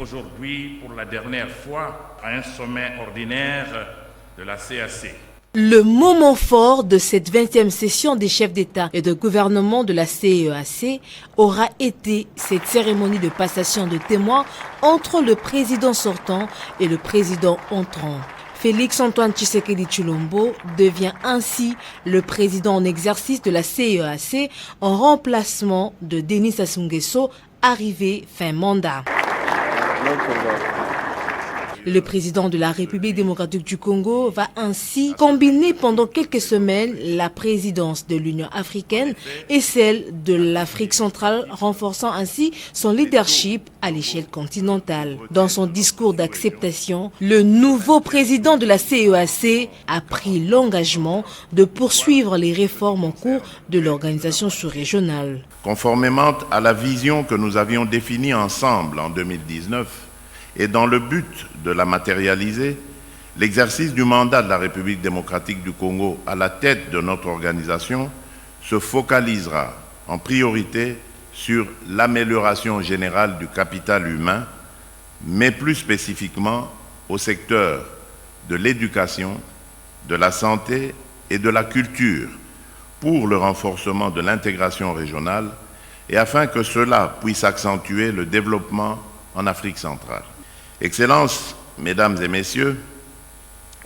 aujourd'hui pour la dernière fois à un sommet ordinaire de la CAC. Le moment fort de cette 20e session des chefs d'État et de gouvernement de la CEAC aura été cette cérémonie de passation de témoins entre le président sortant et le président entrant. Félix Antoine Tshisekedi Tshilombo devient ainsi le président en exercice de la CEAC en remplacement de Denis Sassou Nguesso, arrivé fin mandat. Le président de la République démocratique du Congo va ainsi combiner pendant quelques semaines la présidence de l'Union africaine et celle de l'Afrique centrale, renforçant ainsi son leadership à l'échelle continentale. Dans son discours d'acceptation, le nouveau président de la CEAC a pris l'engagement de poursuivre les réformes en cours de l'organisation sous-régionale. Conformément à la vision que nous avions définie ensemble en 2019, et dans le but de la matérialiser, l'exercice du mandat de la République démocratique du Congo à la tête de notre organisation se focalisera en priorité sur l'amélioration générale du capital humain, mais plus spécifiquement au secteur de l'éducation, de la santé et de la culture pour le renforcement de l'intégration régionale et afin que cela puisse accentuer le développement en Afrique centrale. Excellences, Mesdames et Messieurs,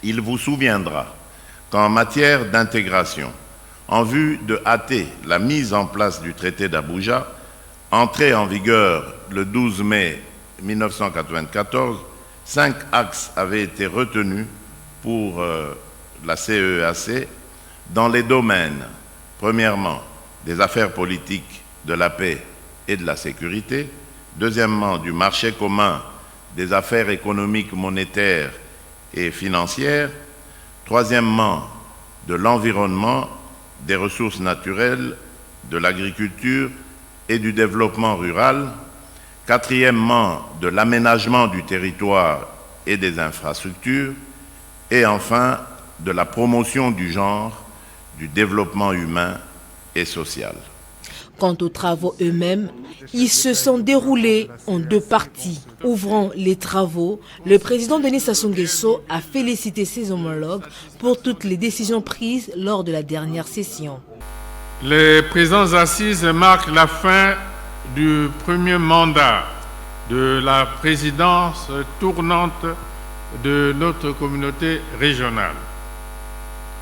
il vous souviendra qu'en matière d'intégration, en vue de hâter la mise en place du traité d'Abuja, entré en vigueur le 12 mai 1994, 5 axes avaient été retenus pour la CEAC dans les domaines, premièrement, des affaires politiques, de la paix et de la sécurité, deuxièmement, du marché commun, des affaires économiques, monétaires et financières, troisièmement, de l'environnement, des ressources naturelles, de l'agriculture et du développement rural, quatrièmement, de l'aménagement du territoire et des infrastructures, et enfin, de la promotion du genre, du développement humain et social. Quant aux travaux eux-mêmes, ils se sont déroulés en 2 parties. Ouvrant les travaux, le président Denis Sassou Nguesso a félicité ses homologues pour toutes les décisions prises lors de la dernière session. Les présentes assises marquent la fin du premier mandat de la présidence tournante de notre communauté régionale.